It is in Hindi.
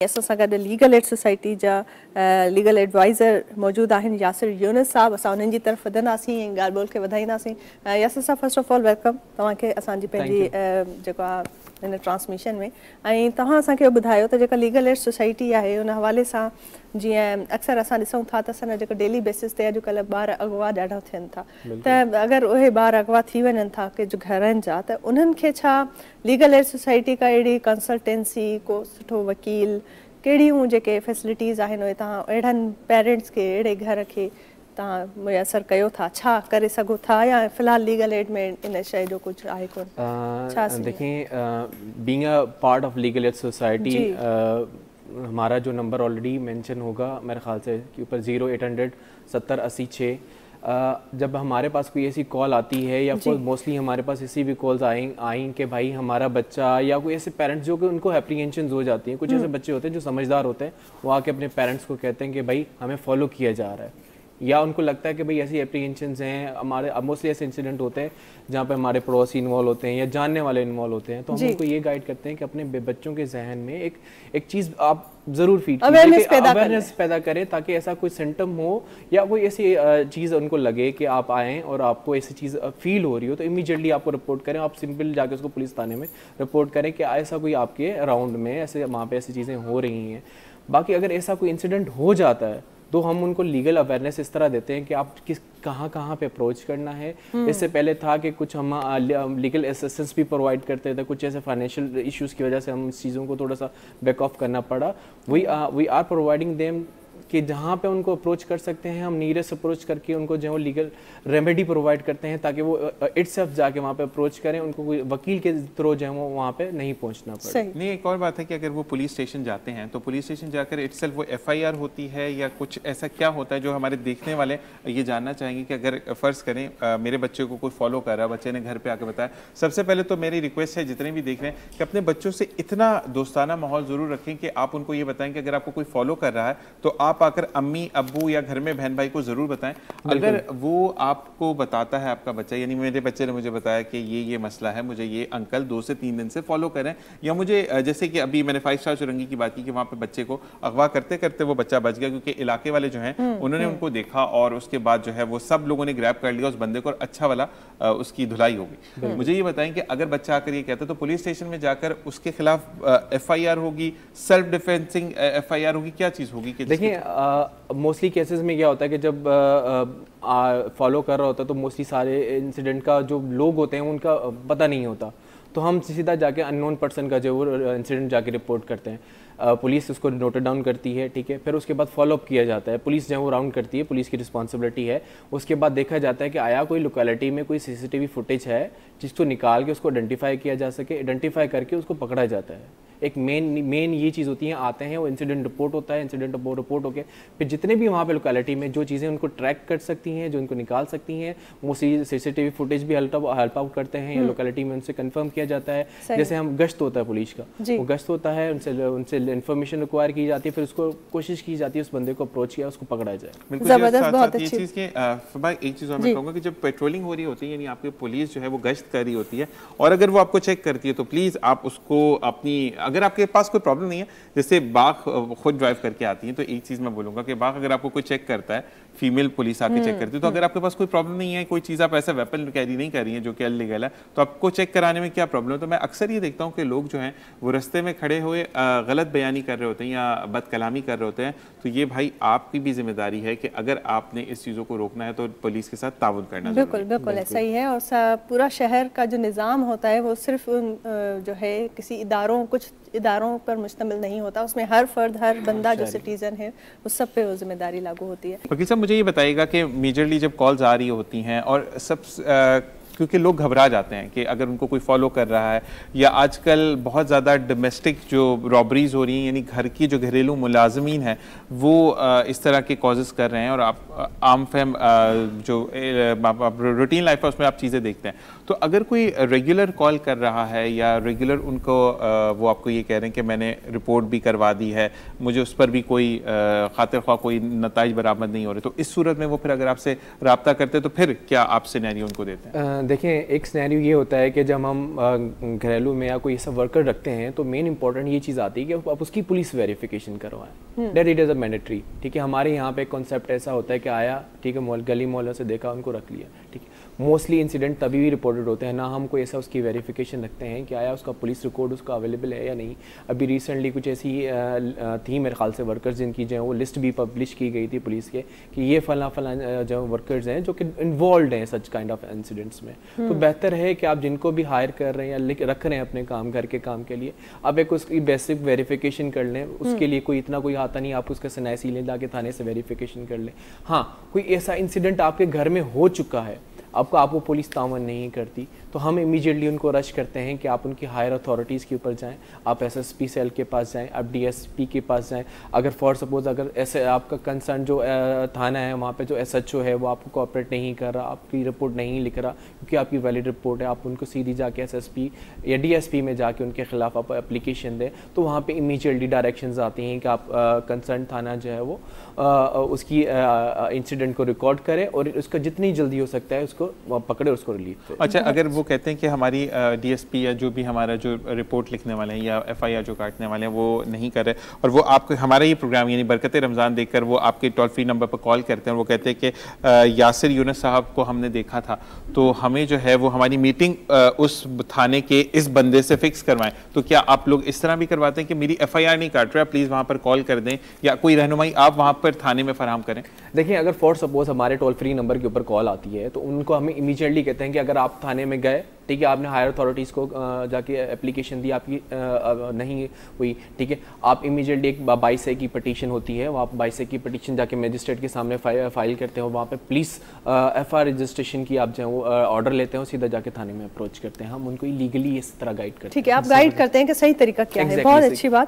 असां सां गॾु लीगल एड सोसाइटी जा लीगल एडवाइज़र मौजूद आहिनि यासिर यूनुस साहब। असां उन्हनि जी तरफ़ वधंदासीं ऐं ॻाल्हि ॿोल खे वधाईंदासीं। यासिर साहब, फर्स्ट ऑफ ऑल वेलकम तव्हांखे असांजी पंहिंजी जेको आहे हिन ट्रांसमिशन में। ऐं तव्हां असांखे ॿुधायो त जेका लीगल एड सोसाइटी आहे उन हवाले सां जीअं अक्सर असां ॾिसूं था त असांजा जेको डेली बेसिस ते अॼुकल्ह ॿार अगवा ॾाढा थियनि था, त अगरि उहे ॿार अगवा थी वञनि था के जो घरनि जा, त उन्हनि खे छा लीगल एड सोसाइटी का अहिड़ी कंसल्टेंसी, को सुठो वकील, कहिड़ियूं जेके फैसिलिटीज़ आहिनि उहे तव्हां अहिड़नि पेरेंट्स खे, अहिड़े घर खे तव्हां मुयसरु कयो था, छा करे सघो था, या फ़िलहाल लीगल एड में इन शइ जो कुछ आहे कोन? देखिए, being a part of legal aid society हमारा जो नंबर ऑलरेडी मेंशन होगा मेरे ख्याल से कि ऊपर 0800 70 80 6। जब हमारे पास कोई ऐसी कॉल आती है या कोई मोस्टली हमारे पास ऐसी भी कॉल्स आई कि भाई हमारा बच्चा, या कोई ऐसे पेरेंट्स जो कि उनको एप्रीहेंशंस हो जाती हैं, कुछ ऐसे बच्चे होते हैं जो समझदार होते हैं, वो आके अपने पेरेंट्स को कहते हैं कि भाई हमें फॉलो किया जा रहा है, या उनको लगता है कि भाई ऐसी एप्रीहेंशंस हैं। हमारे मोस्टली ऐसे इंसिडेंट होते हैं जहाँ पे हमारे पड़ोसी इन्वॉल्व होते हैं या जानने वाले इन्वॉल्व होते हैं, तो हम उनको ये गाइड करते हैं कि अपने बच्चों के जहन में एक चीज़ आप ज़रूर फीड कीजिए, अवेयरनेस पैदा करें, ताकि ऐसा कोई सिम्टम हो या कोई ऐसी चीज़ उनको लगे कि आप आएँ और आपको ऐसी चीज़ फील हो रही हो, तो इमीडिएटली आपको रिपोर्ट करें। आप सिंपल जाके उसको पुलिस थाने में रिपोर्ट करें कि ऐसा कोई आपके अराउंड में ऐसे वहाँ पे ऐसी चीज़ें हो रही हैं। बाकी अगर ऐसा कोई इंसिडेंट हो जाता है तो हम उनको लीगल अवेयरनेस इस तरह देते हैं कि आप कहाँ पे अप्रोच करना है। इससे पहले था कि कुछ हम लीगल असिस्टेंस भी प्रोवाइड करते थे, कुछ ऐसे फाइनेंशियल इश्यूज़ की वजह से हम इस चीज़ों को थोड़ा सा बैक ऑफ करना पड़ा। वी आर प्रोवाइडिंग देम कि जहाँ पे उनको अप्रोच कर सकते हैं, हम नीयरेस्ट अप्रोच करके उनको जो है लीगल रेमेडी प्रोवाइड करते हैं, ताकि वो इटसेल्फ जाके वहाँ पे अप्रोच करें, उनको कोई वकील के थ्रू जो है वो वहाँ पे नहीं पहुँचना पड़े। नहीं, एक और बात है कि अगर वो पुलिस स्टेशन जाते हैं तो पुलिस स्टेशन जाकर इटसेल्फ वो FIR होती है, या कुछ ऐसा क्या होता है जो हमारे देखने वाले ये जानना चाहेंगे कि अगर फ़र्ज़ करें मेरे बच्चे को कोई फॉलो कर रहा है, बच्चे ने घर पर आकर बताया, सबसे पहले तो मेरी रिक्वेस्ट है जितने भी देख रहे हैं कि अपने बच्चों से इतना दोस्ताना माहौल ज़रूर रखें कि आप उनको ये बताएं कि अगर आपको कोई फॉलो कर रहा है तो आप आकर अम्मी अब्बू या घर में बहन भाई को जरूर बताएं। अगर वो आपको बताता है आपका बच्चा, यानी मेरे बच्चे ने मुझे बताया कि ये मसला है, मुझे ये अंकल 2 से 3 दिन से फॉलो करें, या मुझे जैसे कि अभी मैंने 5 स्टार चुरंगी की बात की कि वहाँ पे बच्चे को अगवा करते करते वो बच्चा बच गया, क्योंकि इलाके वाले जो हैं उन्होंने उनको देखा और उसके बाद जो है वो सब लोगों ने ग्रैब कर लिया उस बंदे को, और अच्छा वाला उसकी धुलाई हो गई। मुझे ये बताएं कि अगर बच्चा आकर ये कहता है तो पुलिस स्टेशन में जाकर उसके खिलाफ FIR होगी, सेल्फ डिफेंसिंग FIR होगी, क्या चीज़ होगी? देखिए, मोस्टली केसेस में क्या होता है कि जब फॉलो कर रहा होता है तो मोस्टली सारे इंसिडेंट का जो लोग होते हैं उनका पता नहीं होता, तो हम सीधा जाके अननोन पर्सन का जो वो इंसिडेंट जाके रिपोर्ट करते हैं। पुलिस उसको नोट डाउन करती है, ठीक है, फिर उसके बाद फॉलोअप किया जाता है, पुलिस जो है वो राउंड करती है, पुलिस की रिस्पॉन्सिबिलिटी है। उसके बाद देखा जाता है कि आया कोई लोकेलिटी में कोई CCTV फुटेज है जिसको निकाल के उसको आइडेंटिफाई किया जा सके, आइडेंटिफाई करके उसको पकड़ा जाता है। एक मेन ये चीज़ होती है, आते हैं वो इंसिडेंट रिपोर्ट होता है, इंसिडेंट रिपोर्ट होकर फिर जितने भी वहाँ पे लोकेलिटी में जो चीज़ें उनको ट्रैक कर सकती हैं, जो उनको निकाल सकती हैं, वो CCTV फुटेज भी हेल्प आउट करते हैं, या लोकेलिटी में उनसे कंफर्म किया जाता है। जैसे हम गश्त होता है पुलिस का, वो गश्त होता है, उनसे इन्फॉर्मेशन रिक्वायर की जाती है, फिर उसको कोशिश की जाती है उस बंदे को अप्रोच किया, उसको पकड़ा जाए। जबरदस्त, बहुत अच्छी चीज़ के एक चीज़ और मैं कहूँगा कि जब पेट्रोलिंग हो रही होती है, यानी आपकी पुलिस जो है वो गश्त कर रही होती है, और अगर वो आपको चेक करती है तो प्लीज़ आप उसको अपनी, अगर आपके पास कोई प्रॉब्लम नहीं है, जैसे बाग खुद ड्राइव करके आती है, तो एक चीज़ मैं बोलूँगा कि बाग अगर आपको कोई चेक करता है, फीमेल पुलिस आके चेक करती है, तो अगर आपके पास कोई प्रॉब्लम नहीं है, कोई चीज़ आप ऐसा वेपन कैरी नहीं कर रही है जो कि अनलीगल है, तो आपको चेक कराने में क्या प्रॉब्लम है? तो मैं अक्सर ये देखता हूँ कि लोग जो हैं वो रास्ते में खड़े हुए गलत बयानी कर रहे होते हैं या बदकलामी कर रहे होते हैं, तो ये भाई आपकी भी जिम्मेदारी है कि अगर आपने इस चीज़ों को रोकना है तो पुलिस के साथ ताउन करना। बिल्कुल ऐसा ही है। और पूरा शहर का जो निज़ाम होता है वो सिर्फ जो है किसी कुछ इदारों पर मुश्तमिल नहीं होता, उसमें हर फर्द, हर बंदा जो सिटीजन है उस सब पे वो जिम्मेदारी लागू होती है। वकील साहब, मुझे ये बताइएगा कि मेजरली जब कॉल्स आ रही होती हैं और सब क्योंकि लोग घबरा जाते हैं कि अगर उनको कोई फॉलो कर रहा है, या आजकल बहुत ज़्यादा डोमेस्टिक जो रॉबरीज हो रही हैं, यानी घर की जो घरेलू मुलाजमीन है वो इस तरह के कॉजेज़ कर रहे हैं, और आप आम फहम जो रूटीन लाइफ है उसमें आप चीज़ें देखते हैं, तो अगर कोई रेगुलर कॉल कर रहा है या रेगुलर उनको वो आपको ये कह रहे हैं कि मैंने रिपोर्ट भी करवा दी है, मुझे उस पर भी कोई खातिर ख्वाह कोई नताइज बरामद नहीं हो रहे, तो इस सूरत में वो फिर अगर आपसे रब्ता करते तो फिर क्या आप सिनेरियो उनको देते हैं? देखें, एक सिनेरियो ये होता है कि जब हम घरेलू में या कोई ऐसा वर्कर रखते हैं तो मेन इंपॉर्टेंट ये चीज़ आती है कि आप उसकी पुलिस वेरिफिकेशन करवाएं, that it is a mandatory. ठीक है, हमारे यहाँ पे कॉन्सेप्ट ऐसा होता है कि आया, ठीक है, गली मोहल्लों से देखा, उनको रख लिया, ठीक है। मोस्टली इंसिडेंट तभी भी रिपोर्टेड होते हैं, ना हम कोई ऐसा उसकी वेरिफिकेशन रखते हैं कि आया उसका पुलिस रिकॉर्ड उसका अवेलेबल है या नहीं। अभी रिसेंटली कुछ ऐसी थी मेरे ख्याल से वर्कर्स जिनकी जो है वो लिस्ट भी पब्लिश की गई थी पुलिस के कि ये फला जो वर्कर्स हैं जो कि इन्वॉल्व हैं सच काइंड ऑफ इंसिडेंट्स में। तो बेहतर है कि आप जिनको भी हायर कर रहे हैं या रख रहे हैं अपने घर के काम के लिए, आप एक उसकी बेसिक वेरिफिकेशन कर लें। उसके लिए कोई इतना कोई आता नहीं, आप उसका सनाइसी लें, जाके थाने से वेरिफिकेशन कर लें। हाँ, कोई ऐसा इंसिडेंट आपके घर में हो चुका है, आपको पुलिस तावन नहीं करती, तो हम इमीडिएटली उनको रश करते हैं कि आप उनकी हायर अथॉरिटीज़ के ऊपर जाएं, आप एसएसपी सेल के पास जाएं, आप डीएसपी के पास जाएं। अगर फॉर सपोज अगर ऐसे आपका कंसर्न जो थाना है वहाँ पे जो एसएचओ है वो आपको कोऑपरेट नहीं कर रहा, आपकी रिपोर्ट नहीं लिख रहा क्योंकि आपकी वैलिड रिपोर्ट है, आप उनको सीधी जाके एसएसपी या डीएसपी में जाके उनके खिलाफ आप एप्लीकेशन दें, तो वहाँ पर इमीडिएटली डायरेक्शंस आती हैं कि आप कंसर्न थाना जो है वो उसकी इंसिडेंट को रिकॉर्ड करें और उसका जितनी जल्दी हो सकता है उसको पकड़े, उसको रिलीव करें। अच्छा, अगर वो कहते हैं कि हमारी डीएसपी या जो भी हमारा जो रिपोर्ट लिखने वाले हैं या एफआईआर जो काटने वाले हैं वो नहीं कर रहे और वो आपको हमारा ये प्रोग्राम यानी बरकत रमज़ान देखकर वो आपके टोल फ्री नंबर पर कॉल करते हैं और वो कहते हैं कि यासिर यूनुस साहब को हमने देखा था, तो हमें जो है वो हमारी मीटिंग उस थाने के इस बंदे से फिक्स करवाएं, तो क्या आप लोग इस तरह भी करवाते हैं कि मेरी एफआईआर नहीं काट रहा, प्लीज़ वहाँ पर कॉल कर दें या कोई रहनुमाई आप वहाँ पर थाने में फराहम करें? देखिए, अगर फॉर सपोज हमारे टोल फ्री नंबर के ऊपर कॉल आती है तो उनको हमें इमीडिएटली कहते हैं कि अगर आप थाने में गए, ठीक है, आपने हायर अथॉरिटीज़ को जाके एप्लीकेशन दी, आपकी नहीं हुई, ठीक है, आप इमीडिएटली एक 22A की पटिशन होती है, वो आप 22A की पटिशन जाके मजिस्ट्रेट के सामने फाइल करते हो, वहाँ पे पुलिस एफआईआर रजिस्ट्रेशन की आप जो वो ऑर्डर लेते हो, सीधा जाके थाने में अप्रोच करते हैं, हम उनको लीगली इस तरह गाइड करते हैं। ठीक है, आप गाइड करते हैं कि सही तरीका क्या है। बहुत अच्छी बात।